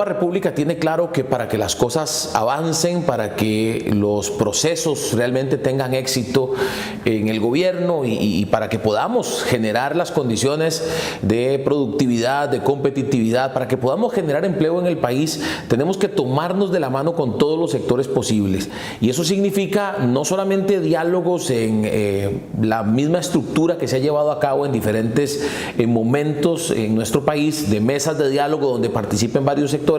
Nueva República tiene claro que para que las cosas avancen, para que los procesos realmente tengan éxito en el gobierno y para que podamos generar las condiciones de productividad, de competitividad, para que podamos generar empleo en el país, tenemos que tomarnos de la mano con todos los sectores posibles. Y eso significa no solamente diálogos en la misma estructura que se ha llevado a cabo en diferentes momentos en nuestro país, de mesas de diálogo donde participen varios sectores,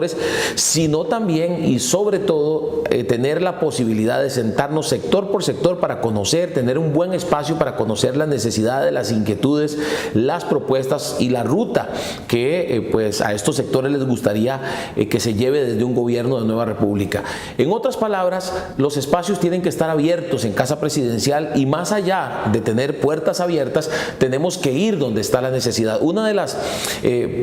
sino también y sobre todo tener la posibilidad de sentarnos sector por sector para conocer, tener un buen espacio para conocer las necesidades, las inquietudes, las propuestas y la ruta que pues a estos sectores les gustaría que se lleve desde un gobierno de Nueva República. En otras palabras, los espacios tienen que estar abiertos en Casa Presidencial y más allá de tener puertas abiertas, tenemos que ir donde está la necesidad. Una de las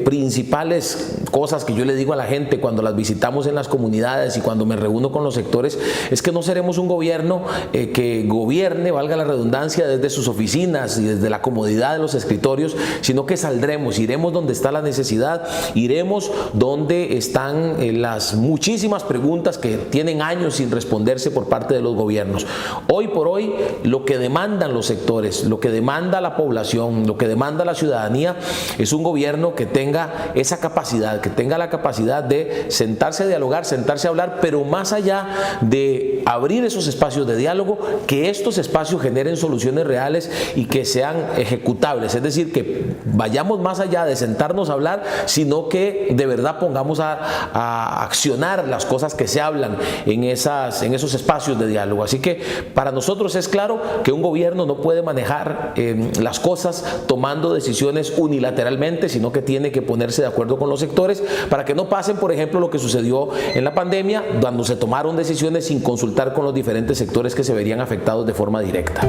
principales cosas que yo le digo a la gente cuando las visitamos en las comunidades y cuando me reúno con los sectores es que no seremos un gobierno que gobierne, valga la redundancia, desde sus oficinas y desde la comodidad de los escritorios, sino que saldremos, iremos donde está la necesidad, iremos donde están las muchísimas preguntas que tienen años sin responderse por parte de los gobiernos. Hoy por hoy, lo que demandan los sectores, lo que demanda la población, lo que demanda la ciudadanía es un gobierno que tenga esa capacidad, que tenga la capacidad de sentarse a dialogar, sentarse a hablar, pero más allá de abrir esos espacios de diálogo, que estos espacios generen soluciones reales y que sean ejecutables, es decir, que vayamos más allá de sentarnos a hablar, sino que de verdad pongamos a accionar las cosas que se hablan en esos espacios de diálogo. Así que para nosotros es claro que un gobierno no puede manejar las cosas tomando decisiones unilateralmente, sino que tiene que ponerse de acuerdo con los sectores para que no pasen, por ejemplo, lo que sucedió en la pandemia, cuando se tomaron decisiones sin consultar con los diferentes sectores que se verían afectados de forma directa.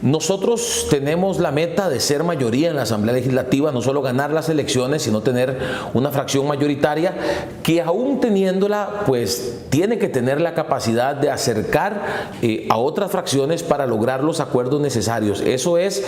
Nosotros tenemos la meta de ser mayoría en la Asamblea Legislativa, no solo ganar las elecciones, sino tener una fracción mayoritaria que aún teniéndola, pues tiene que tener la capacidad de acercar a otras fracciones para lograr los acuerdos necesarios. Eso es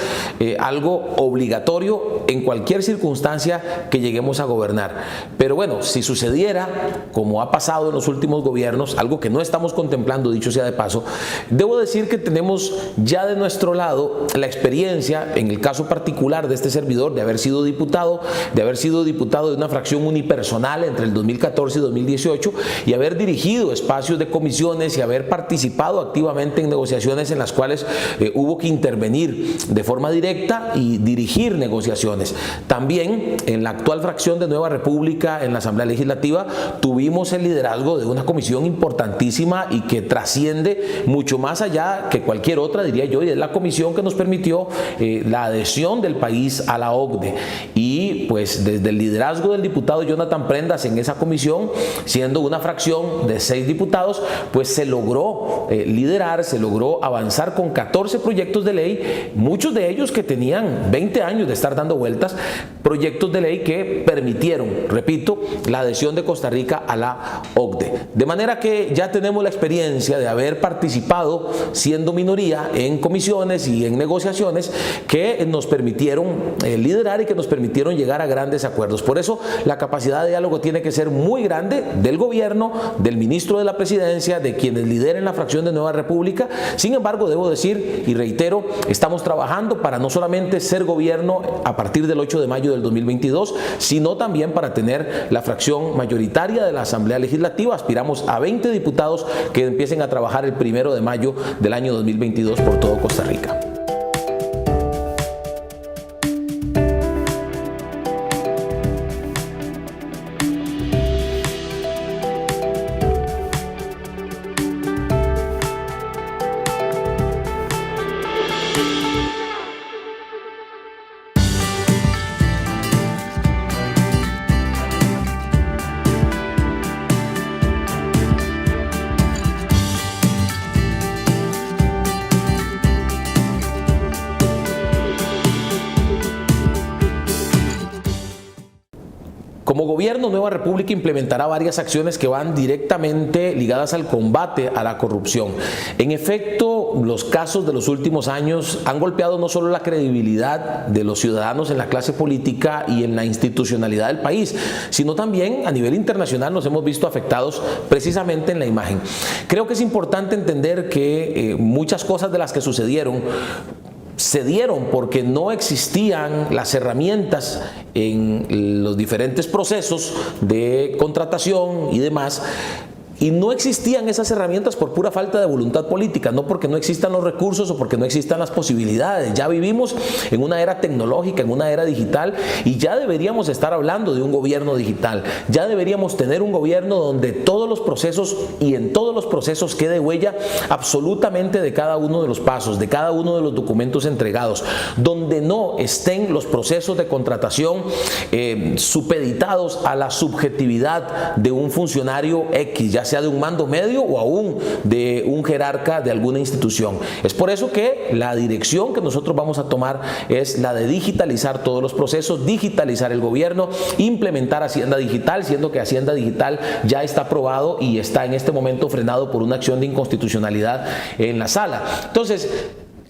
algo obligatorio en cualquier circunstancia que lleguemos a gobernar. Pero bueno, si sucediera, como ha pasado en los últimos gobiernos, algo que no estamos contemplando, dicho sea de paso, debo decir que tenemos ya de nuestro lado la experiencia, en el caso particular de este servidor, de haber sido diputado de una fracción unipersonal entre el 2014 y 2018 y haber dirigido espacios de comisiones y haber participado activamente en negociaciones en las cuales hubo que intervenir de forma directa y dirigir negociaciones. También en la actual fracción de Nueva República en la Asamblea Legislativa tuvimos el liderazgo de una comisión importantísima y que trasciende mucho más allá que cualquier otra, diría yo, y es la comisión que nos permitió la adhesión del país a la OCDE. Y pues desde el liderazgo del diputado Jonathan Prendas en esa comisión, siendo una fracción de 6 diputados, pues se logró liderar, se logró avanzar con 14 proyectos de ley, muchos de ellos que tenían 20 años de estar dando vueltas, proyectos de ley que permitieron, repito, la adhesión de Costa Rica a la OCDE. De manera que ya tenemos la experiencia de haber participado siendo minoría en comisiones y en negociaciones que nos permitieron liderar y que nos permitieron llegar a grandes acuerdos. Por eso la capacidad de diálogo tiene que ser muy grande del gobierno, del ministro de la presidencia, de quienes lideren la fracción de Nueva República. Sin embargo, debo decir y reitero, estamos trabajando para no solamente ser gobierno a partir del 8 de mayo del 2022, sino también para tener la fracción mayoritaria de la Asamblea Legislativa. Aspiramos a 20 diputados que empiecen a trabajar el 1 de mayo del año 2022 por todo Costa Rica. gobierno, Nueva República implementará varias acciones que van directamente ligadas al combate a la corrupción. En efecto, los casos de los últimos años han golpeado no solo la credibilidad de los ciudadanos en la clase política y en la institucionalidad del país, sino también a nivel internacional nos hemos visto afectados precisamente en la imagen. Creo que es importante entender que muchas cosas de las que sucedieron se dieron porque no existían las herramientas en los diferentes procesos de contratación y demás. Y no existían esas herramientas por pura falta de voluntad política, no porque no existan los recursos o porque no existan las posibilidades. Ya vivimos en una era tecnológica, en una era digital, y ya deberíamos estar hablando de un gobierno digital. Ya deberíamos tener un gobierno donde todos los procesos y en todos los procesos quede huella absolutamente de cada uno de los pasos, de cada uno de los documentos entregados, donde no estén los procesos de contratación supeditados a la subjetividad de un funcionario X, ya sea de un mando medio o aún de un jerarca de alguna institución. Es por eso que la dirección que nosotros vamos a tomar es la de digitalizar todos los procesos, digitalizar el gobierno, implementar Hacienda Digital, siendo que Hacienda Digital ya está aprobado y está en este momento frenado por una acción de inconstitucionalidad en la sala. Entonces,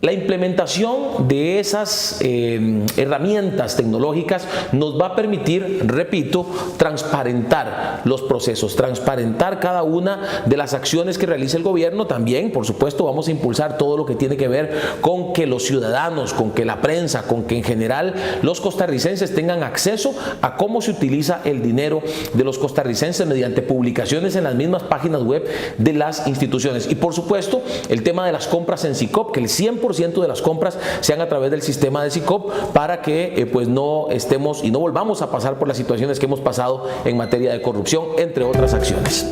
la implementación de esas herramientas tecnológicas nos va a permitir, repito, transparentar los procesos, transparentar cada una de las acciones que realiza el gobierno. También, por supuesto, vamos a impulsar todo lo que tiene que ver con que los ciudadanos, con que la prensa, con que en general los costarricenses tengan acceso a cómo se utiliza el dinero de los costarricenses mediante publicaciones en las mismas páginas web de las instituciones. Y por supuesto, el tema de las compras en SICOP, que el 100% de las compras sean a través del sistema de SICOP para que pues no estemos y no volvamos a pasar por las situaciones que hemos pasado en materia de corrupción, entre otras acciones.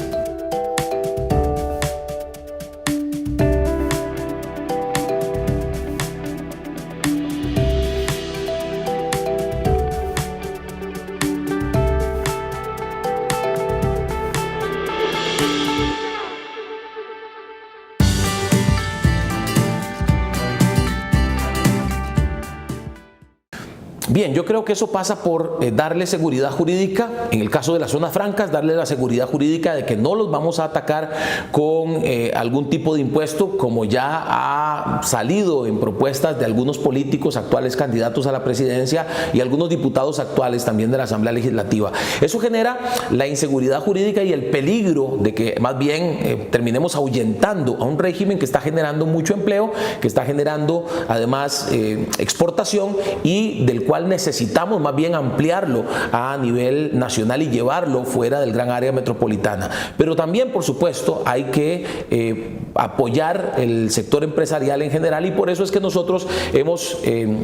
Bien, yo creo que eso pasa por darle seguridad jurídica, en el caso de las zonas francas, darle la seguridad jurídica de que no los vamos a atacar con algún tipo de impuesto, como ya ha salido en propuestas de algunos políticos actuales candidatos a la presidencia y algunos diputados actuales también de la Asamblea Legislativa. Eso genera la inseguridad jurídica y el peligro de que más bien terminemos ahuyentando a un régimen que está generando mucho empleo, que está generando además exportación y del cual necesitamos más bien ampliarlo a nivel nacional y llevarlo fuera del gran área metropolitana. Pero también, por supuesto, hay que apoyar el sector empresarial en general, y por eso es que nosotros hemos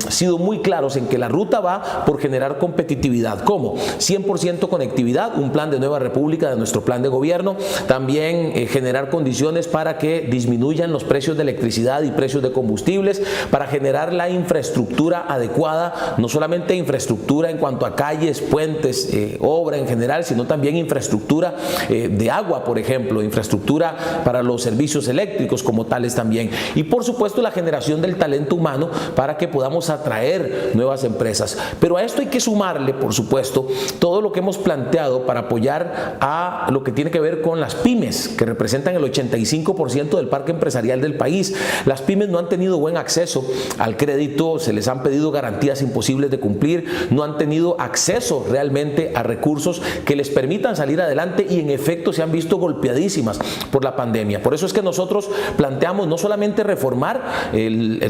sido muy claros en que la ruta va por generar competitividad. ¿Cómo? 100% conectividad, un plan de Nueva República de nuestro plan de gobierno, también generar condiciones para que disminuyan los precios de electricidad y precios de combustibles, para generar la infraestructura adecuada, no solamente infraestructura en cuanto a calles, puentes, obra en general, sino también infraestructura de agua, por ejemplo, infraestructura para los servicios eléctricos como tales también. Y por supuesto la generación del talento humano para que podamos atraer nuevas empresas. Pero a esto hay que sumarle, por supuesto, todo lo que hemos planteado para apoyar a lo que tiene que ver con las pymes, que representan el 85% del parque empresarial del país. Las pymes no han tenido buen acceso al crédito, se les han pedido garantías imposibles de cumplir, no han tenido acceso realmente a recursos que les permitan salir adelante y en efecto se han visto golpeadísimas por la pandemia. Por eso es que nosotros planteamos no solamente reformar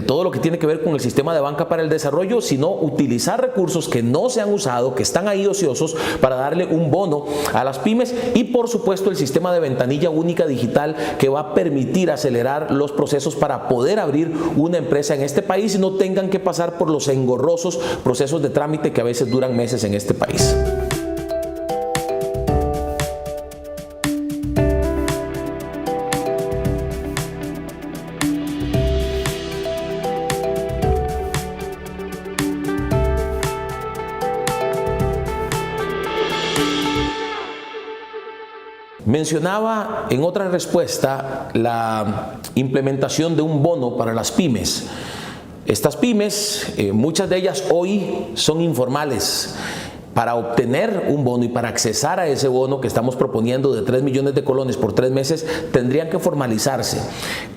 todo lo que tiene que ver con el sistema de banca para el desarrollo, sino utilizar recursos que no se han usado, que están ahí ociosos, para darle un bono a las pymes, y por supuesto el sistema de ventanilla única digital que va a permitir acelerar los procesos para poder abrir una empresa en este país y no tengan que pasar por los engorrosos procesos de trámite que a veces duran meses en este país. Mencionaba en otra respuesta la implementación de un bono para las pymes. Estas pymes, muchas de ellas hoy son informales. para obtener un bono y para accesar a ese bono que estamos proponiendo de 3 millones de colones por 3 meses, tendrían que formalizarse.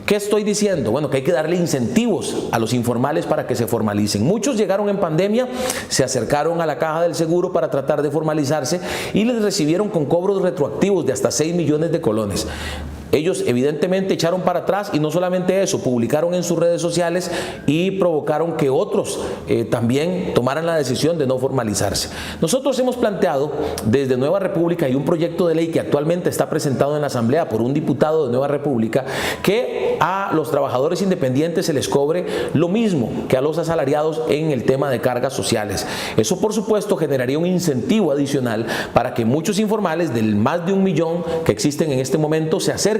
¿Qué estoy diciendo? Bueno, que hay que darle incentivos a los informales para que se formalicen. Muchos llegaron en pandemia, se acercaron a la Caja del Seguro para tratar de formalizarse y les recibieron con cobros retroactivos de hasta 6 millones de colones. Ellos evidentemente echaron para atrás y no solamente eso, publicaron en sus redes sociales y provocaron que otros también tomaran la decisión de no formalizarse. Nosotros hemos planteado desde Nueva República y un proyecto de ley que actualmente está presentado en la Asamblea por un diputado de Nueva República que a los trabajadores independientes se les cobre lo mismo que a los asalariados en el tema de cargas sociales. Eso por supuesto generaría un incentivo adicional para que muchos informales del más de 1 millón que existen en este momento se acerquen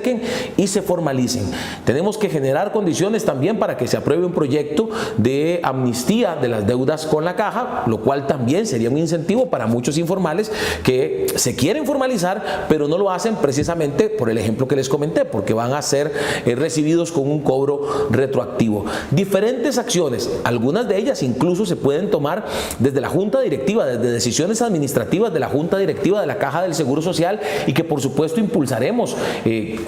y se formalicen. Tenemos que generar condiciones también para que se apruebe un proyecto de amnistía de las deudas con la Caja, lo cual también sería un incentivo para muchos informales que se quieren formalizar, pero no lo hacen precisamente por el ejemplo que les comenté, porque van a ser recibidos con un cobro retroactivo. Diferentes acciones, algunas de ellas incluso se pueden tomar desde la Junta Directiva, desde decisiones administrativas de la Junta Directiva de la Caja del Seguro Social y que por supuesto impulsaremos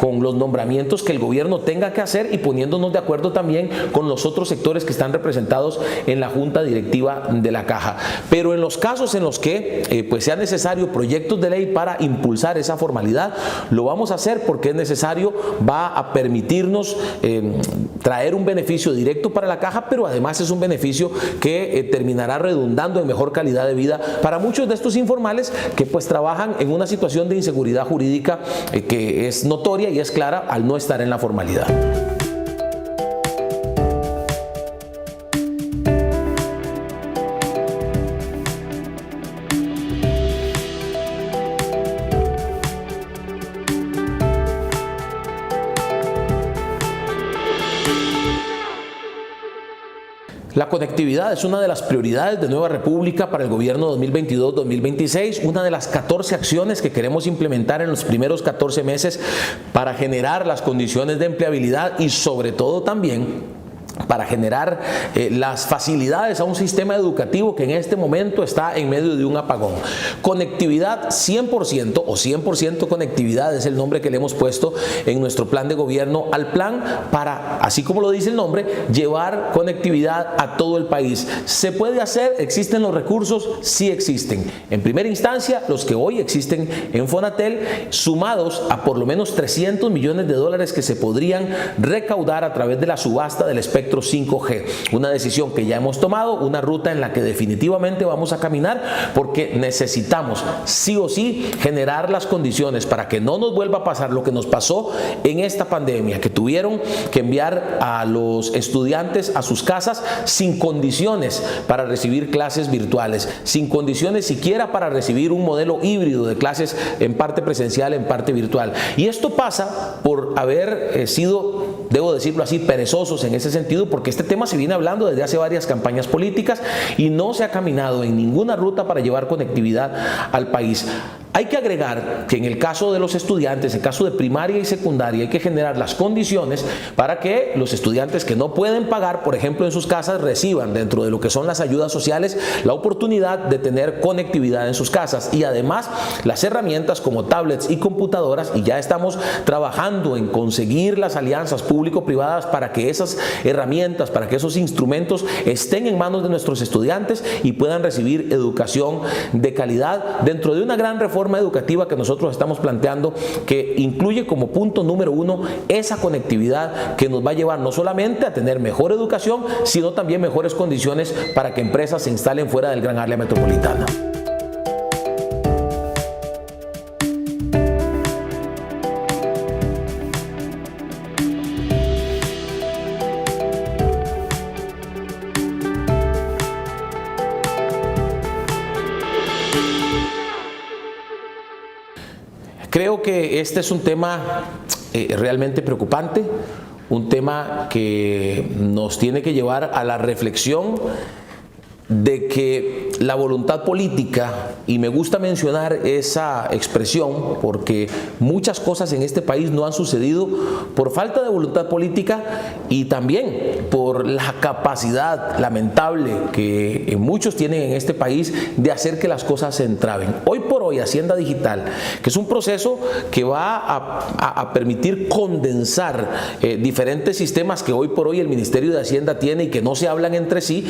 con los nombramientos que el gobierno tenga que hacer y poniéndonos de acuerdo también con los otros sectores que están representados en la Junta Directiva de la Caja. Pero en los casos en los que pues sea necesario proyectos de ley para impulsar esa formalidad, lo vamos a hacer porque es necesario, va a permitirnos traer un beneficio directo para la Caja, pero además es un beneficio que terminará redundando en mejor calidad de vida para muchos de estos informales que pues trabajan en una situación de inseguridad jurídica que es notoria y es clara al no estar en la formalidad. La conectividad es una de las prioridades de Nueva República para el gobierno 2022-2026, una de las 14 acciones que queremos implementar en los primeros 14 meses para generar las condiciones de empleabilidad y sobre todo también para generar las facilidades a un sistema educativo que en este momento está en medio de un apagón. Conectividad 100% o 100% conectividad es el nombre que le hemos puesto en nuestro plan de gobierno al plan para, así como lo dice el nombre, llevar conectividad a todo el país. ¿Se puede hacer? ¿Existen los recursos? Sí existen. En primera instancia, los que hoy existen en Fonatel, sumados a por lo menos 300 millones de dólares que se podrían recaudar a través de la subasta del espectro 5G, una decisión que ya hemos tomado, una ruta en la que definitivamente vamos a caminar porque necesitamos sí o sí generar las condiciones para que no nos vuelva a pasar lo que nos pasó en esta pandemia, que tuvieron que enviar a los estudiantes a sus casas sin condiciones para recibir clases virtuales, sin condiciones siquiera para recibir un modelo híbrido de clases en parte presencial, en parte virtual. Y esto pasa por haber sido, debo decirlo así, perezosos en ese sentido, porque este tema se viene hablando desde hace varias campañas políticas y no se ha caminado en ninguna ruta para llevar conectividad al país. Hay que agregar que en el caso de los estudiantes, en el caso de primaria y secundaria, hay que generar las condiciones para que los estudiantes que no pueden pagar, por ejemplo, en sus casas, reciban dentro de lo que son las ayudas sociales la oportunidad de tener conectividad en sus casas y además las herramientas como tablets y computadoras, y ya estamos trabajando en conseguir las alianzas público-privadas para que esas herramientas, para que esos instrumentos estén en manos de nuestros estudiantes y puedan recibir educación de calidad dentro de una gran reforma educativa que nosotros estamos planteando, que incluye como punto número 1 esa conectividad que nos va a llevar no solamente a tener mejor educación, sino también mejores condiciones para que empresas se instalen fuera del gran área metropolitana. Creo que este es un tema realmente preocupante, un tema que nos tiene que llevar a la reflexión de que la voluntad política, y me gusta mencionar esa expresión porque muchas cosas en este país no han sucedido por falta de voluntad política y también por la capacidad lamentable que muchos tienen en este país de hacer que las cosas se entraben. Hoy por hoy Hacienda Digital, que es un proceso que va a permitir condensar diferentes sistemas que hoy por hoy el Ministerio de Hacienda tiene y que no se hablan entre sí.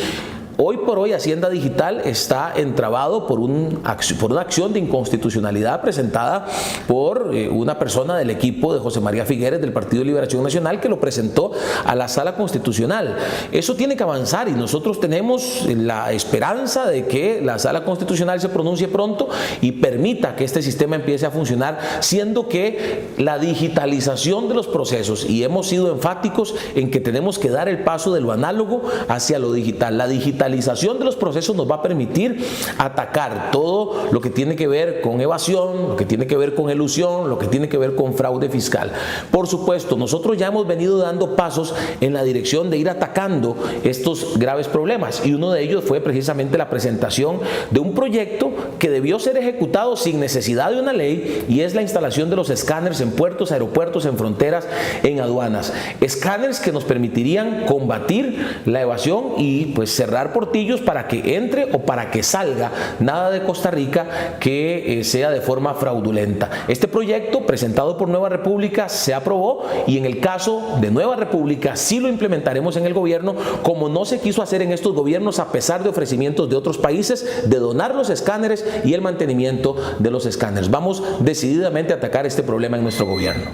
Hoy por hoy Hacienda Digital está entravado por una acción de inconstitucionalidad presentada por una persona del equipo de José María Figueres del Partido de Liberación Nacional, que lo presentó a la Sala Constitucional. Eso tiene que avanzar y nosotros tenemos la esperanza de que la Sala Constitucional se pronuncie pronto y permita que este sistema empiece a funcionar, siendo que la digitalización de los procesos, y hemos sido enfáticos en que tenemos que dar el paso de lo análogo hacia lo digital. La digitalización de los procesos nos va a permitir atacar todo lo que tiene que ver con evasión, lo que tiene que ver con elusión, lo que tiene que ver con fraude fiscal. Por supuesto, nosotros ya hemos venido dando pasos en la dirección de ir atacando estos graves problemas y uno de ellos fue precisamente la presentación de un proyecto que debió ser ejecutado sin necesidad de una ley, y es la instalación de los escáneres en puertos, aeropuertos, en fronteras, en aduanas. Escáneres que nos permitirían combatir la evasión y pues cerrar portillos para que entre o para que salga nada de Costa Rica que sea de forma fraudulenta. Este proyecto presentado por Nueva República se aprobó y en el caso de Nueva República sí lo implementaremos en el gobierno, como no se quiso hacer en estos gobiernos a pesar de ofrecimientos de otros países de donar los escáneres y el mantenimiento de los escáneres. Vamos decididamente a atacar este problema en nuestro gobierno.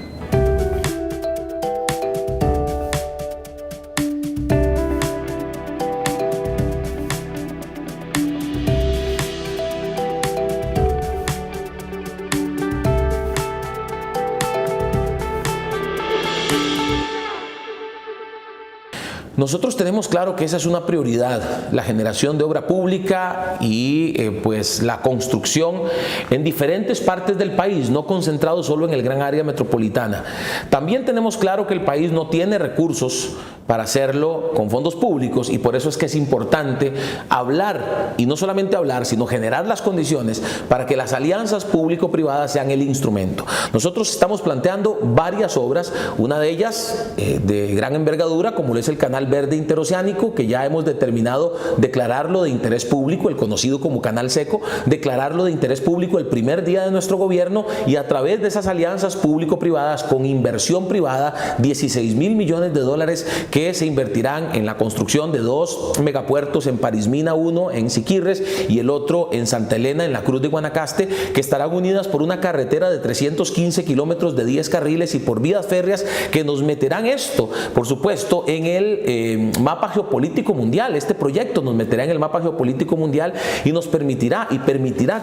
Nosotros tenemos claro que esa es una prioridad, la generación de obra pública y pues la construcción en diferentes partes del país, no concentrado solo en el gran área metropolitana. También tenemos claro que el país no tiene recursos para hacerlo con fondos públicos y por eso es que es importante hablar, y no solamente hablar, sino generar las condiciones para que las alianzas público-privadas sean el instrumento. Nosotros estamos planteando varias obras, una de ellas de gran envergadura, como lo es el Canal Verde Interoceánico, que ya hemos determinado declararlo de interés público, el conocido como Canal Seco, declararlo de interés público el primer día de nuestro gobierno, y a través de esas alianzas público-privadas con inversión privada, 16.000 millones de dólares que se invertirán en la construcción de 2 megapuertos en Parismina, uno en Siquirres y el otro en Santa Elena, en la Cruz de Guanacaste, que estarán unidas por una carretera de 315 kilómetros de 10 carriles y por vías férreas que nos meterán esto, por supuesto, en el mapa geopolítico mundial. Este proyecto nos meterá en el mapa geopolítico mundial y nos permitirá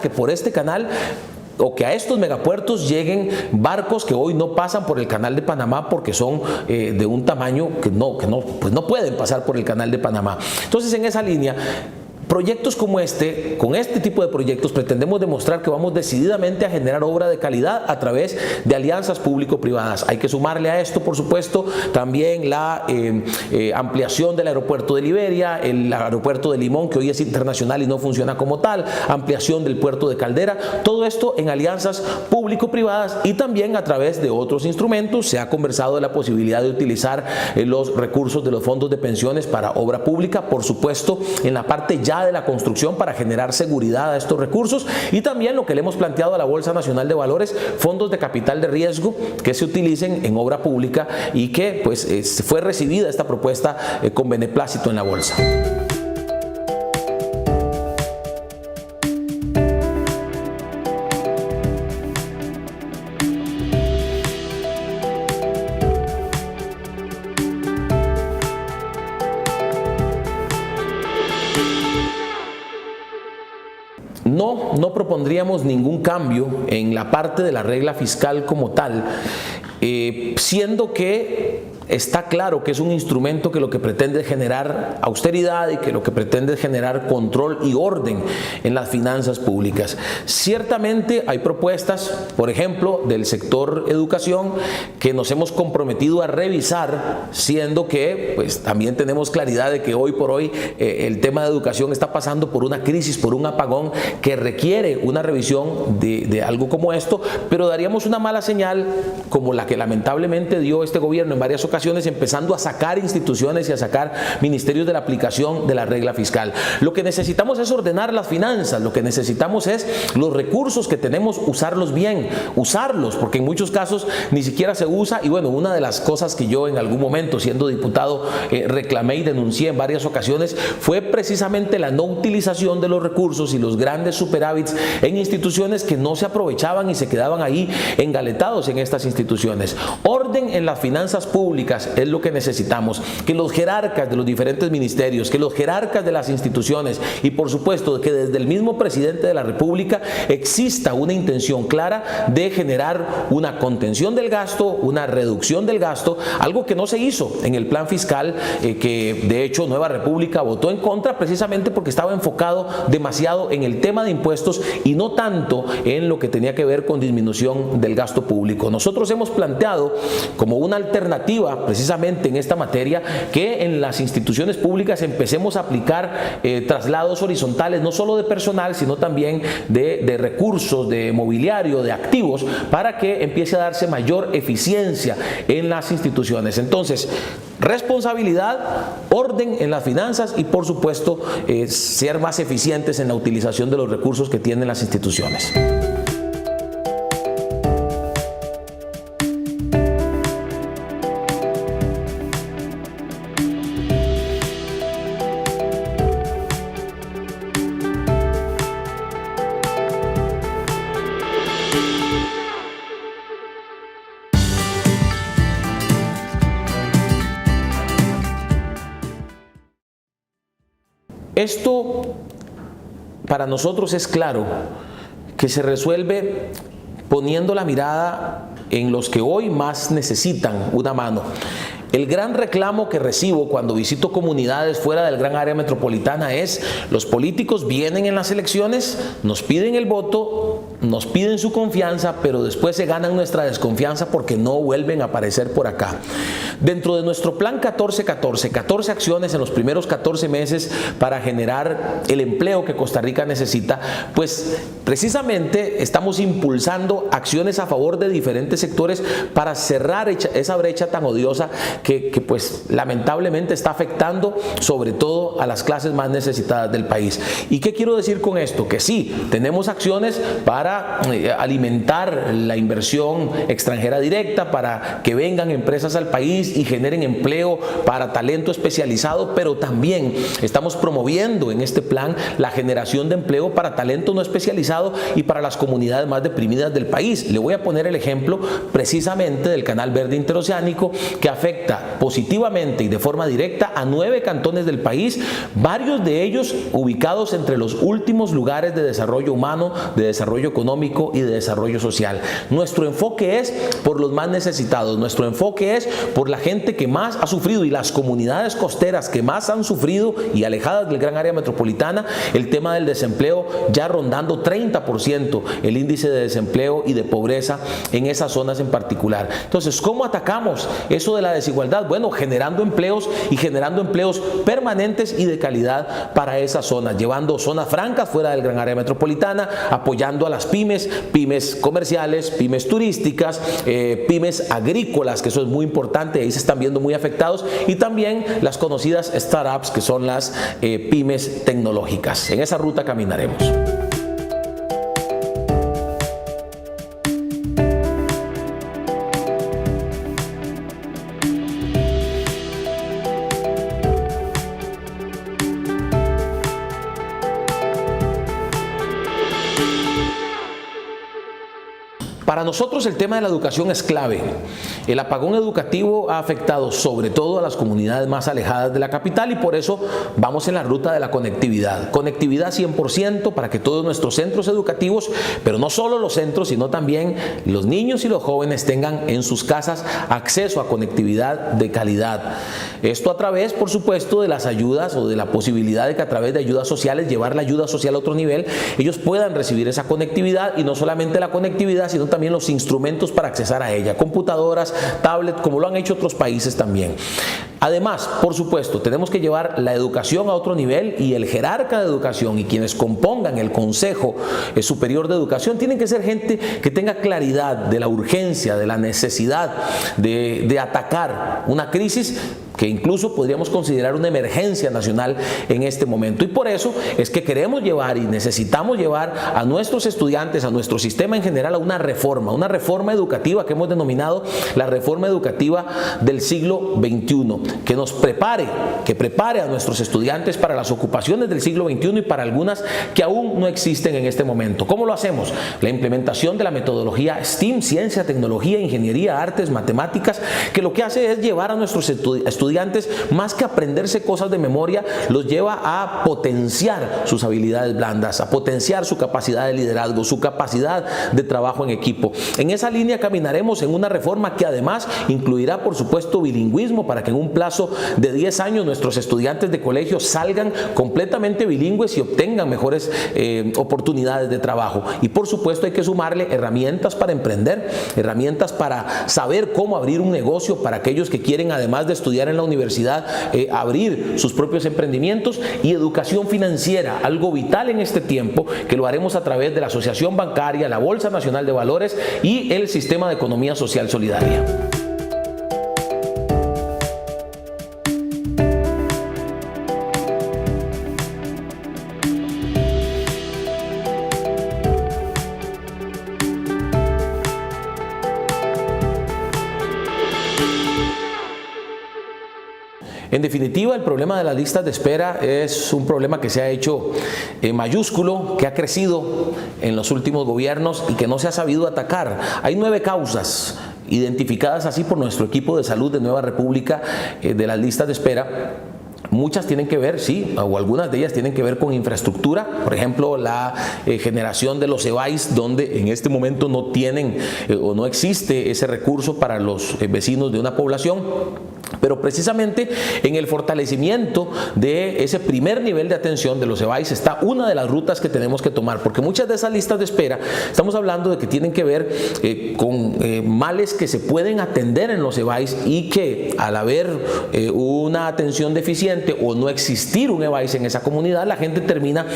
que por este canal o que a estos megapuertos lleguen barcos que hoy no pasan por el Canal de Panamá porque son de un tamaño que no pueden pasar por el Canal de Panamá. Entonces, en esa línea, proyectos como este, con este tipo de proyectos pretendemos demostrar que vamos decididamente a generar obra de calidad a través de alianzas público-privadas. Hay que sumarle a esto, por supuesto, también la ampliación del aeropuerto de Liberia, el aeropuerto de Limón, que hoy es internacional y no funciona como tal, ampliación del puerto de Caldera, todo esto en alianzas público-privadas y también a través de otros instrumentos. Se ha conversado de la posibilidad de utilizar los recursos de los fondos de pensiones para obra pública, por supuesto, en la parte ya de la construcción para generar seguridad a estos recursos, y también lo que le hemos planteado a la Bolsa Nacional de Valores, fondos de capital de riesgo que se utilicen en obra pública y que pues fue recibida esta propuesta con beneplácito en la Bolsa. No propondríamos ningún cambio en la parte de la regla fiscal como tal, siendo que está claro que es un instrumento que lo que pretende es generar austeridad y que lo que pretende es generar control y orden en las finanzas públicas. Ciertamente hay propuestas, por ejemplo, del sector educación, que nos hemos comprometido a revisar, siendo que pues, también tenemos claridad de que hoy por hoy el tema de educación está pasando por una crisis, por un apagón que requiere una revisión de algo como esto, pero daríamos una mala señal como la que lamentablemente dio este gobierno en varias ocasiones, empezando a sacar instituciones y a sacar ministerios de la aplicación de la regla fiscal. Lo que necesitamos es ordenar las finanzas, lo que necesitamos es los recursos que tenemos, usarlos bien, usarlos, porque en muchos casos ni siquiera se usa. Y bueno, una de las cosas que yo en algún momento, siendo diputado, reclamé y denuncié en varias ocasiones fue precisamente la no utilización de los recursos y los grandes superávits en instituciones que no se aprovechaban y se quedaban ahí engaletados en estas instituciones. Orden en las finanzas públicas es lo que necesitamos, que los jerarcas de los diferentes ministerios, que los jerarcas de las instituciones y por supuesto que desde el mismo presidente de la República exista una intención clara de generar una contención del gasto, una reducción del gasto, algo que no se hizo en el plan fiscal, que de hecho Nueva República votó en contra precisamente porque estaba enfocado demasiado en el tema de impuestos y no tanto en lo que tenía que ver con disminución del gasto público. Nosotros hemos planteado como una alternativa precisamente en esta materia que en las instituciones públicas empecemos a aplicar traslados horizontales, no solo de personal, sino también de recursos, de mobiliario, de activos, para que empiece a darse mayor eficiencia en las instituciones. Entonces, responsabilidad, orden en las finanzas y por supuesto ser más eficientes en la utilización de los recursos que tienen las instituciones. Esto para nosotros es claro que se resuelve poniendo la mirada en los que hoy más necesitan una mano. El gran reclamo que recibo cuando visito comunidades fuera del gran área metropolitana es: los políticos vienen en las elecciones, nos piden el voto, nos piden su confianza, pero después se ganan nuestra desconfianza porque no vuelven a aparecer por acá. Dentro de nuestro plan 14-14, 14 acciones en los primeros 14 meses para generar el empleo que Costa Rica necesita, pues precisamente estamos impulsando acciones a favor de diferentes sectores para cerrar esa brecha tan odiosa que pues lamentablemente está afectando sobre todo a las clases más necesitadas del país. ¿Y qué quiero decir con esto? Que sí, tenemos acciones para alimentar la inversión extranjera directa, para que vengan empresas al país y generen empleo para talento especializado, pero también estamos promoviendo en este plan la generación de empleo para talento no especializado y para las comunidades más deprimidas del país. Le voy a poner el ejemplo precisamente del Canal Verde Interoceánico, que afecta positivamente y de forma directa a 9 cantones del país, varios de ellos ubicados entre los últimos lugares de desarrollo humano, de desarrollo económico y de desarrollo social. Nuestro enfoque es por los más necesitados, nuestro enfoque es por la gente que más ha sufrido y las comunidades costeras que más han sufrido y alejadas del gran área metropolitana, el tema del desempleo ya rondando 30% el índice de desempleo y de pobreza en esas zonas en particular. Entonces, ¿cómo atacamos eso de la desigualdad? Bueno, generando empleos y generando empleos permanentes y de calidad para esas zonas, llevando zonas francas fuera del gran área metropolitana, apoyando a las pymes, pymes comerciales, pymes turísticas, pymes agrícolas, que eso es muy importante, ahí se están viendo muy afectados, y también las conocidas startups, que son las pymes tecnológicas. En esa ruta caminaremos. Para Para nosotros el tema de la educación es clave. El apagón educativo ha afectado sobre todo a las comunidades más alejadas de la capital y por eso vamos en la ruta de la conectividad. Conectividad 100% para que todos nuestros centros educativos, pero no solo los centros, sino también los niños y los jóvenes tengan en sus casas acceso a conectividad de calidad. Esto a través, por supuesto, de las ayudas o de la posibilidad de que a través de ayudas sociales, llevar la ayuda social a otro nivel, ellos puedan recibir esa conectividad y no solamente la conectividad, sino también los instrumentos para accesar a ella, computadoras, tablets, como lo han hecho otros países también. Además, por supuesto, tenemos que llevar la educación a otro nivel y el jerarca de educación y quienes compongan el Consejo Superior de Educación tienen que ser gente que tenga claridad de la urgencia, de la necesidad de atacar una crisis que incluso podríamos considerar una emergencia nacional en este momento. Y por eso es que queremos llevar y necesitamos llevar a nuestros estudiantes, a nuestro sistema en general, a una reforma educativa que hemos denominado la reforma educativa del siglo XXI, que nos prepare, que prepare a nuestros estudiantes para las ocupaciones del siglo XXI y para algunas que aún no existen en este momento. ¿Cómo lo hacemos? La implementación de la metodología STEAM, ciencia, tecnología, ingeniería, artes, matemáticas, que lo que hace es llevar a nuestros estudiantes, más que aprenderse cosas de memoria, los lleva a potenciar sus habilidades blandas, a potenciar su capacidad de liderazgo, su capacidad de trabajo en equipo. En esa línea caminaremos en una reforma que además incluirá, por supuesto, bilingüismo para que en un plazo de 10 años nuestros estudiantes de colegio salgan completamente bilingües y obtengan mejores oportunidades de trabajo. Y por supuesto hay que sumarle herramientas para emprender, herramientas para saber cómo abrir un negocio para aquellos que quieren, además de estudiar en la universidad, abrir sus propios emprendimientos, y educación financiera, algo vital en este tiempo, que lo haremos a través de la Asociación Bancaria, la Bolsa Nacional de Valores y el Sistema de Economía Social Solidaria. En definitiva, el problema de las listas de espera es un problema que se ha hecho mayúsculo, que ha crecido en los últimos gobiernos y que no se ha sabido atacar. Hay 9 causas identificadas así por nuestro equipo de salud de Nueva República de las listas de espera. Muchas tienen que ver, sí, o algunas de ellas tienen que ver con infraestructura, por ejemplo, la generación de los EBAIS, donde en este momento no tienen o no existe ese recurso para los vecinos de una población. Pero precisamente en el fortalecimiento de ese primer nivel de atención de los EBAIS está una de las rutas que tenemos que tomar, porque muchas de esas listas de espera, estamos hablando de que tienen que ver con males que se pueden atender en los EBAIS y que al haber una atención deficiente o no existir un EBAIS en esa comunidad, la gente termina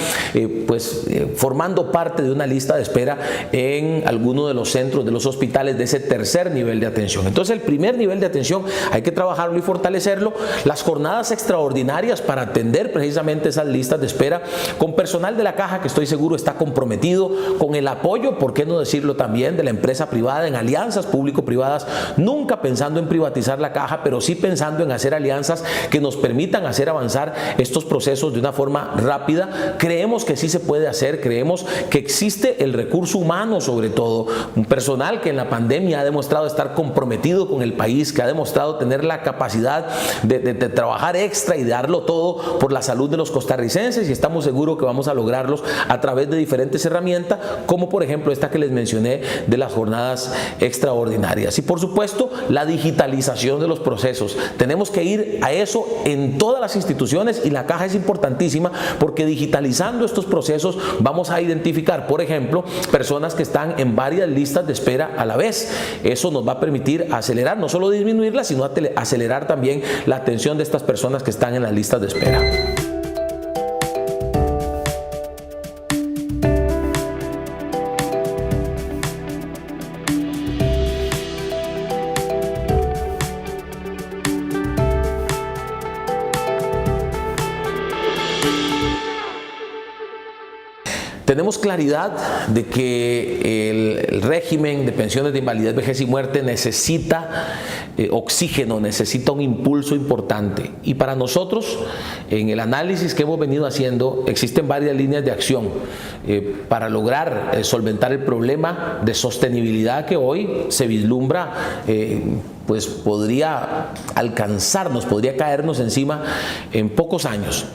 formando parte de una lista de espera en alguno de los centros, de los hospitales de ese tercer nivel de atención. Entonces el primer nivel de atención hay que trabajarlo y fortalecerlo. Las jornadas extraordinarias para atender precisamente esas listas de espera con personal de la caja que estoy seguro está comprometido, con el apoyo, por qué no decirlo también, de la empresa privada en alianzas público-privadas, nunca pensando en privatizar la caja, pero sí pensando en hacer alianzas que nos permitan hacer avanzar estos procesos de una forma rápida. Creemos que sí se puede hacer, creemos que existe el recurso humano, sobre todo un personal que en la pandemia ha demostrado estar comprometido con el país, que ha demostrado tener la capacidad de trabajar extra y darlo todo por la salud de los costarricenses, y estamos seguros que vamos a lograrlos a través de diferentes herramientas, como por ejemplo esta que les mencioné de las jornadas extraordinarias. Y por supuesto la digitalización de los procesos. Tenemos que ir a eso en todas las instituciones, y la caja es importantísima porque digitalizando estos procesos vamos a identificar, por ejemplo, personas que están en varias listas de espera a la vez. Eso nos va a permitir acelerar, no solo disminuirlas, sino acelerar también la atención de estas personas que están en las listas de espera. Tenemos claridad de que el régimen de pensiones de invalidez, vejez y muerte necesita oxígeno, necesita un impulso importante. Y para nosotros, en el análisis que hemos venido haciendo, existen varias líneas de acción para lograr solventar el problema de sostenibilidad que hoy se vislumbra, pues podría alcanzarnos, podría caernos encima en pocos años.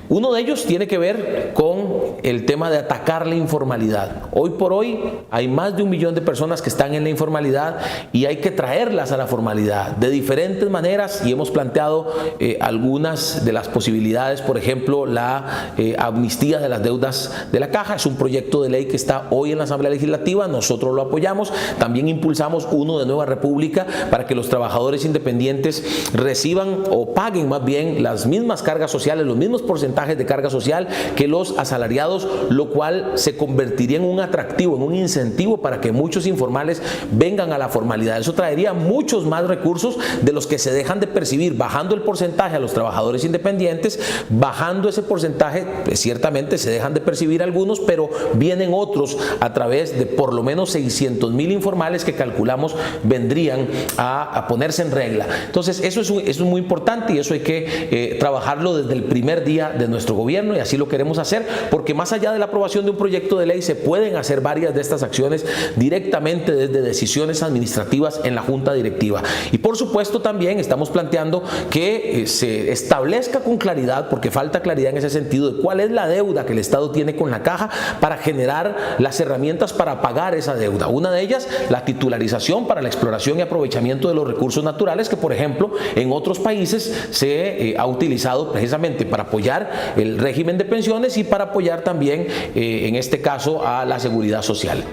Uno de ellos tiene que ver con el tema de atacar la informalidad. Hoy por hoy hay más de 1 millón de personas que están en la informalidad y hay que traerlas a la formalidad de diferentes maneras, y hemos planteado algunas de las posibilidades. Por ejemplo, la amnistía de las deudas de la Caja es un proyecto de ley que está hoy en la Asamblea Legislativa, nosotros lo apoyamos. También impulsamos uno de Nueva República para que los trabajadores independientes reciban o paguen más bien las mismas cargas sociales, los mismos porcentajes de carga social que los asalariados, lo cual se convertiría en un atractivo, en un incentivo para que muchos informales vengan a la formalidad. Eso traería muchos más recursos de los que se dejan de percibir, bajando el porcentaje a los trabajadores independientes. Bajando ese porcentaje, pues ciertamente se dejan de percibir algunos, pero vienen otros a través de por lo menos 600,000 informales que calculamos vendrían a ponerse en regla. Entonces eso es muy importante, y eso hay que trabajarlo desde el primer día de nuestro gobierno, y así lo queremos hacer, porque más allá de la aprobación de un proyecto de ley se pueden hacer varias de estas acciones directamente desde decisiones administrativas en la junta directiva. Y por supuesto también estamos planteando que se establezca con claridad, porque falta claridad en ese sentido, de cuál es la deuda que el Estado tiene con la Caja, para generar las herramientas para pagar esa deuda. Una de ellas, la titularización para la exploración y aprovechamiento de los recursos naturales, que por ejemplo en otros países se ha utilizado precisamente para apoyar el régimen de pensiones y para apoyar también, en este caso, a la seguridad social.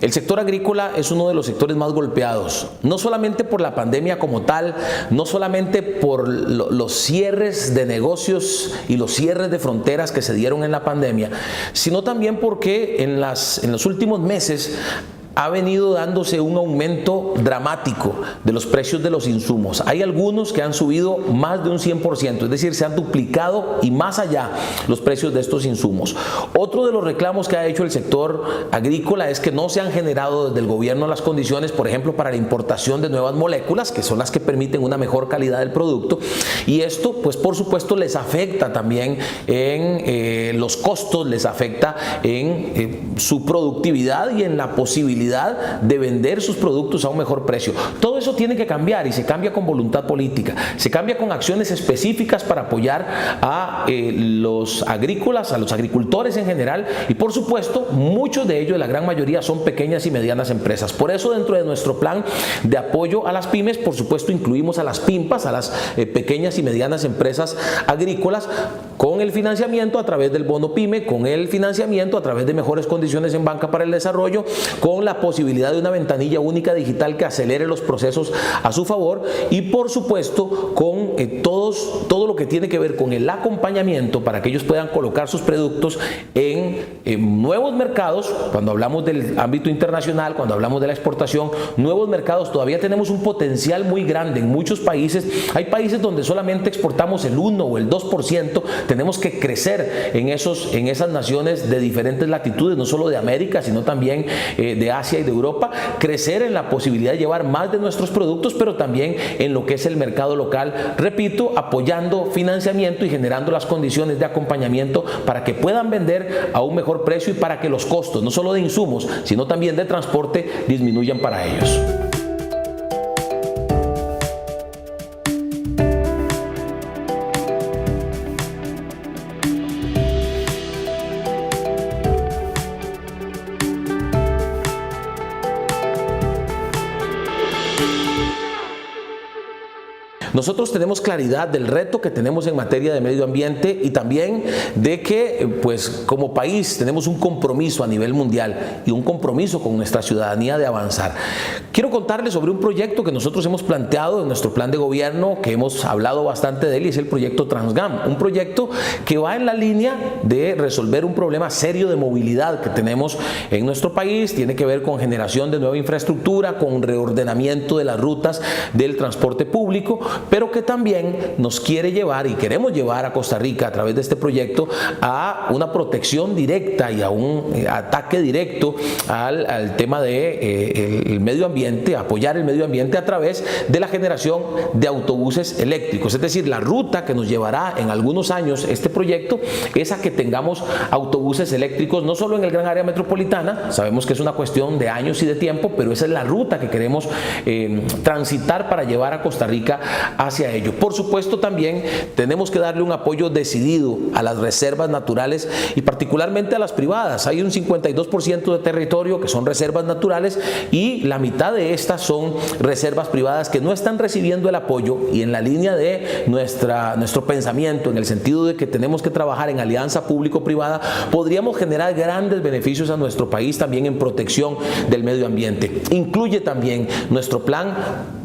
El sector agrícola es uno de los sectores más golpeados, no solamente por la pandemia como tal, no solamente por los cierres de negocios y los cierres de fronteras que se dieron en la pandemia, sino también porque en los últimos meses ha venido dándose un aumento dramático de los precios de los insumos. Hay algunos que han subido más de un 100%, es decir, se han duplicado y más allá los precios de estos insumos. Otro de los reclamos que ha hecho el sector agrícola es que no se han generado desde el gobierno las condiciones, por ejemplo, para la importación de nuevas moléculas, que son las que permiten una mejor calidad del producto, y esto, pues por supuesto, les afecta también en los costos, les afecta en su productividad y en la posibilidad de vender sus productos a un mejor precio. Todo eso tiene que cambiar, y se cambia con voluntad política, se cambia con acciones específicas para apoyar a los agrícolas, a los agricultores en general, y por supuesto muchos de ellos, la gran mayoría, son pequeñas y medianas empresas. Por eso, dentro de nuestro plan de apoyo a las pymes, por supuesto incluimos a las PYMPAs, a las pequeñas y medianas empresas agrícolas, con el financiamiento a través del bono PYME, con el financiamiento a través de mejores condiciones en banca para el desarrollo, con la posibilidad de una ventanilla única digital que acelere los procesos a su favor, y por supuesto con todo lo que tiene que ver con el acompañamiento para que ellos puedan colocar sus productos en nuevos mercados. Cuando hablamos del ámbito internacional, cuando hablamos de la exportación, nuevos mercados, todavía tenemos un potencial muy grande en muchos países. Hay países donde solamente exportamos el 1 o el 2%, tenemos que crecer en esas naciones de diferentes latitudes, no solo de América, sino también de Asia y de Europa, crecer en la posibilidad de llevar más de nuestros productos, pero también en lo que es el mercado local, repito, apoyando financiamiento y generando las condiciones de acompañamiento para que puedan vender a un mejor precio y para que los costos, no solo de insumos, sino también de transporte, disminuyan para ellos. Nosotros tenemos claridad del reto que tenemos en materia de medio ambiente y también de que, pues, como país tenemos un compromiso a nivel mundial y un compromiso con nuestra ciudadanía de avanzar. Quiero contarles sobre un proyecto que nosotros hemos planteado en nuestro plan de gobierno, que hemos hablado bastante de él, y es el proyecto Transgam, un proyecto que va en la línea de resolver un problema serio de movilidad que tenemos en nuestro país. Tiene que ver con generación de nueva infraestructura, con reordenamiento de las rutas del transporte público, pero que también nos quiere llevar y queremos llevar a Costa Rica a través de este proyecto a una protección directa y a un ataque directo al tema de el medio ambiente, apoyar el medio ambiente a través de la generación de autobuses eléctricos. Es decir, la ruta que nos llevará en algunos años este proyecto es a que tengamos autobuses eléctricos no solo en el gran área metropolitana, sabemos que es una cuestión de años y de tiempo, pero esa es la ruta que queremos transitar para llevar a Costa Rica hacia ello. Por supuesto, también tenemos que darle un apoyo decidido a las reservas naturales y particularmente a las privadas. Hay un 52% de territorio que son reservas naturales y la mitad de estas son reservas privadas que no están recibiendo el apoyo, y en la línea de nuestro pensamiento, en el sentido de que tenemos que trabajar en alianza público-privada, podríamos generar grandes beneficios a nuestro país también en protección del medio ambiente. Incluye también nuestro plan,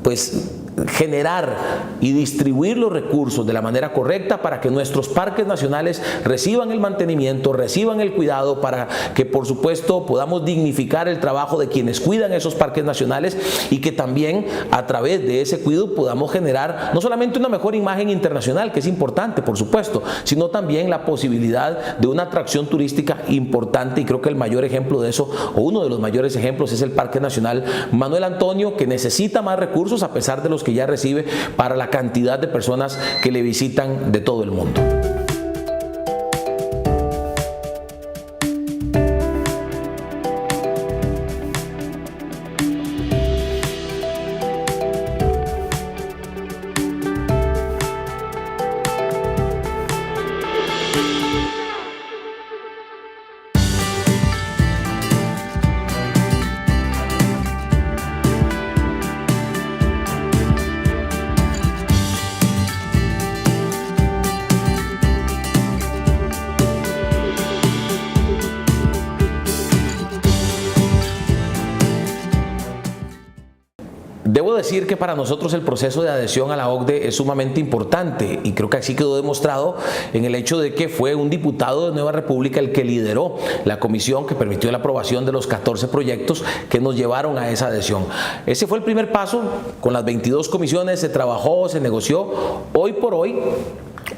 pues, generar y distribuir los recursos de la manera correcta para que nuestros parques nacionales reciban el mantenimiento, reciban el cuidado, para que, por supuesto, podamos dignificar el trabajo de quienes cuidan esos parques nacionales, y que también a través de ese cuidado podamos generar no solamente una mejor imagen internacional, que es importante, por supuesto, sino también la posibilidad de una atracción turística importante. Y creo que el mayor ejemplo de eso, o uno de los mayores ejemplos, es el Parque Nacional Manuel Antonio, que necesita más recursos a pesar de los que ya recibe para la cantidad de personas que le visitan de todo el mundo. Debo decir que para nosotros el proceso de adhesión a la OCDE es sumamente importante, y creo que así quedó demostrado en el hecho de que fue un diputado de Nueva República el que lideró la comisión que permitió la aprobación de los 14 proyectos que nos llevaron a esa adhesión. Ese fue el primer paso. Con las 22 comisiones se trabajó, se negoció. Hoy por hoy,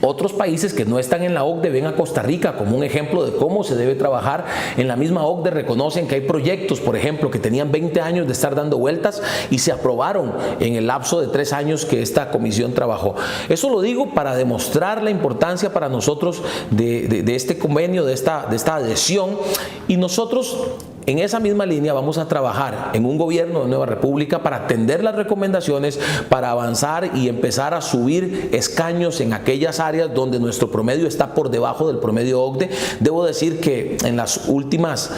otros países que no están en la OCDE ven a Costa Rica como un ejemplo de cómo se debe trabajar. En la misma OCDE reconocen que hay proyectos, por ejemplo, que tenían 20 años de estar dando vueltas y se aprobaron en el lapso de 3 años que esta comisión trabajó. Eso lo digo para demostrar la importancia para nosotros de este convenio, de esta adhesión, y nosotros en esa misma línea vamos a trabajar en un gobierno de Nueva República para atender las recomendaciones, para avanzar y empezar a subir escaños en aquellas áreas donde nuestro promedio está por debajo del promedio OCDE. Debo decir que en las últimas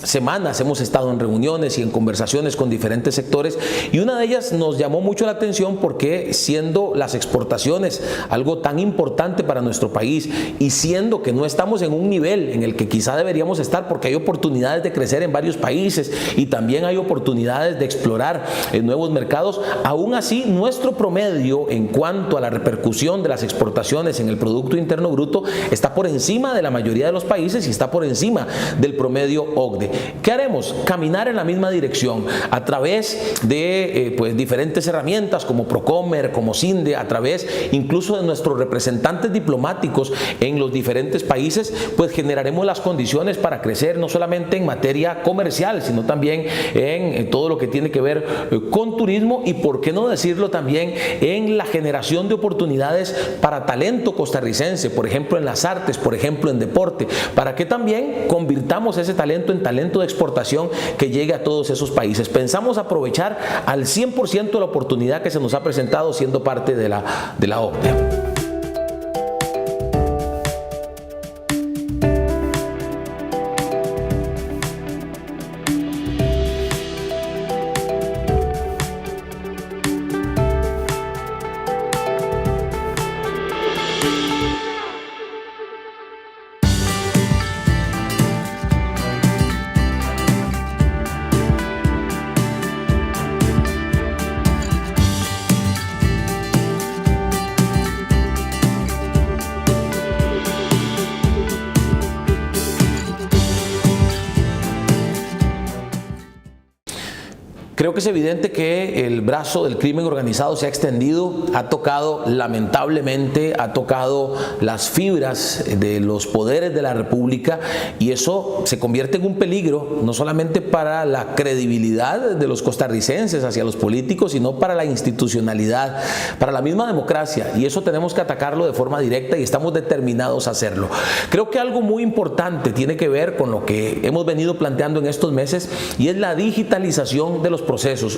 semanas hemos estado en reuniones y en conversaciones con diferentes sectores, y una de ellas nos llamó mucho la atención porque, siendo las exportaciones algo tan importante para nuestro país y siendo que no estamos en un nivel en el que quizá deberíamos estar, porque hay oportunidades de crecer en varios países y también hay oportunidades de explorar nuevos mercados, aún así nuestro promedio en cuanto a la repercusión de las exportaciones en el Producto Interno Bruto está por encima de la mayoría de los países y está por encima del promedio OCDE. ¿Qué haremos? Caminar en la misma dirección a través de diferentes herramientas como Procomer, como CINDE, a través incluso de nuestros representantes diplomáticos en los diferentes países, pues generaremos las condiciones para crecer no solamente en materia comercial, sino también en todo lo que tiene que ver con turismo, y por qué no decirlo también en la generación de oportunidades para talento costarricense, por ejemplo en las artes, por ejemplo en deporte, para que también convirtamos ese talento en talento de exportación que llegue a todos esos países. Pensamos aprovechar al 100% la oportunidad que se nos ha presentado siendo parte de la OCDE. Creo que es evidente que el brazo del crimen organizado se ha extendido, ha tocado lamentablemente, ha tocado las fibras de los poderes de la República, y eso se convierte en un peligro, no solamente para la credibilidad de los costarricenses hacia los políticos, sino para la institucionalidad, para la misma democracia, y eso tenemos que atacarlo de forma directa y estamos determinados a hacerlo. Creo que algo muy importante tiene que ver con lo que hemos venido planteando en estos meses, y es la digitalización de los procesos.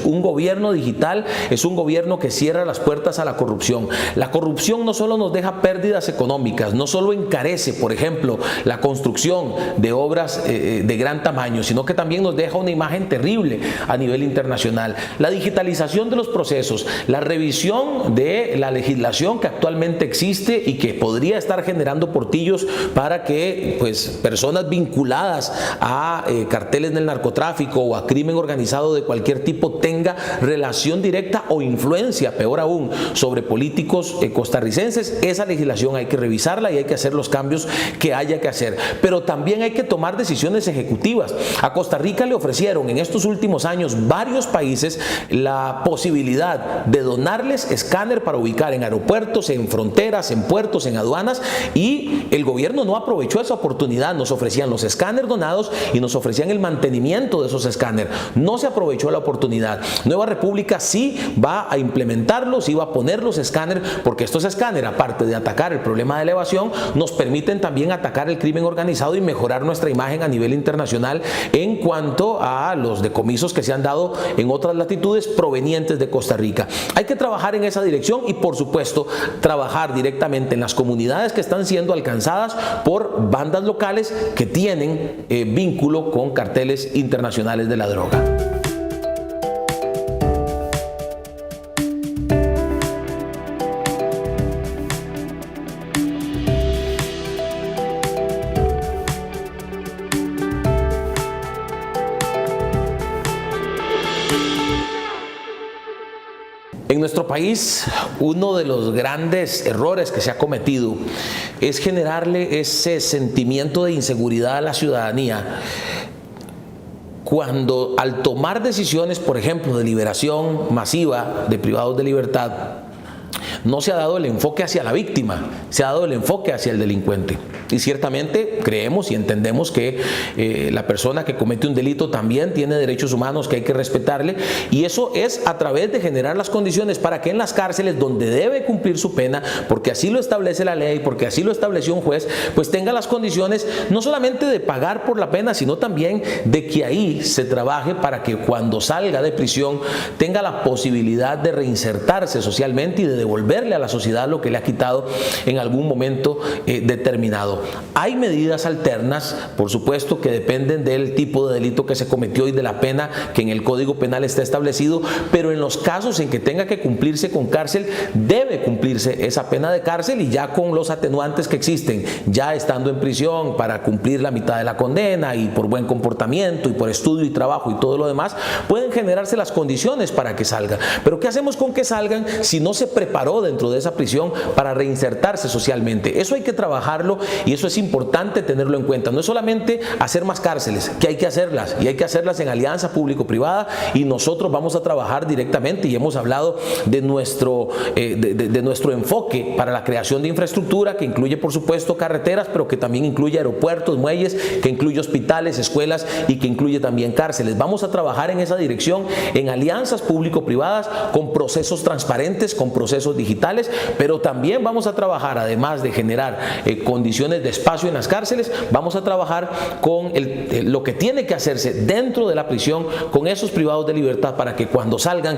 Un gobierno digital es un gobierno que cierra las puertas a la corrupción. La corrupción no solo nos deja pérdidas económicas, no solo encarece, por ejemplo, la construcción de obras de gran tamaño, sino que también nos deja una imagen terrible a nivel internacional. La digitalización de los procesos, la revisión de la legislación que actualmente existe y que podría estar generando portillos para que personas vinculadas a carteles del narcotráfico o a crimen organizado de cualquier tipo tenga relación directa o influencia, peor aún, sobre políticos costarricenses. Esa legislación hay que revisarla y hay que hacer los cambios que haya que hacer, pero también hay que tomar decisiones ejecutivas. A Costa Rica le ofrecieron en estos últimos años varios países la posibilidad de donarles escáner para ubicar en aeropuertos, en fronteras, en puertos, en aduanas, y el gobierno no aprovechó esa oportunidad. Nos ofrecían los escáneres donados y nos ofrecían el mantenimiento de esos escáneres. No se aprovechó la oportunidad. Nueva República sí va a implementarlos, sí va a poner los escáneres, porque estos escáneres, aparte de atacar el problema de la evasión, nos permiten también atacar el crimen organizado y mejorar nuestra imagen a nivel internacional en cuanto a los decomisos que se han dado en otras latitudes provenientes de Costa Rica. Hay que trabajar en esa dirección y, por supuesto, trabajar directamente en las comunidades que están siendo alcanzadas por bandas locales que tienen vínculo con carteles internacionales de la droga. En nuestro país, uno de los grandes errores que se ha cometido es generarle ese sentimiento de inseguridad a la ciudadanía cuando, al tomar decisiones, por ejemplo, de liberación masiva de privados de libertad, no se ha dado el enfoque hacia la víctima, se ha dado el enfoque hacia el delincuente. Y ciertamente creemos y entendemos que la persona que comete un delito también tiene derechos humanos que hay que respetarle, y eso es a través de generar las condiciones para que en las cárceles donde debe cumplir su pena, porque así lo establece la ley, porque así lo estableció un juez, pues tenga las condiciones no solamente de pagar por la pena, sino también de que ahí se trabaje para que cuando salga de prisión tenga la posibilidad de reinsertarse socialmente y de devolverle a la sociedad lo que le ha quitado en algún momento determinado. Hay medidas alternas, por supuesto, que dependen del tipo de delito que se cometió y de la pena que en el Código Penal está establecido, pero en los casos en que tenga que cumplirse con cárcel, debe cumplirse esa pena de cárcel, y ya con los atenuantes que existen, ya estando en prisión para cumplir la mitad de la condena y por buen comportamiento y por estudio y trabajo y todo lo demás, pueden generarse las condiciones para que salgan. Pero ¿qué hacemos con que salgan si no se preparó dentro de esa prisión para reinsertarse socialmente? Eso hay que trabajarlo y eso es importante tenerlo en cuenta. No es solamente hacer más cárceles, que hay que hacerlas, y hay que hacerlas en alianza público-privada, y nosotros vamos a trabajar directamente, y hemos hablado de nuestro enfoque para la creación de infraestructura que incluye, por supuesto, carreteras, pero que también incluye aeropuertos, muelles, que incluye hospitales, escuelas y que incluye también cárceles. Vamos a trabajar en esa dirección, en alianzas público-privadas, con procesos transparentes, con procesos digitales, pero también vamos a trabajar, además de generar condiciones de espacio en las cárceles, vamos a trabajar con lo que tiene que hacerse dentro de la prisión con esos privados de libertad para que cuando salgan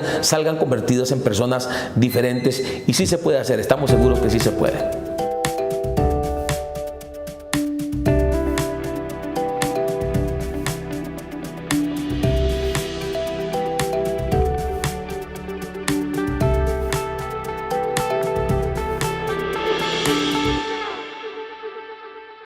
convertidos en personas diferentes. Y sí se puede hacer, estamos seguros que sí se puede.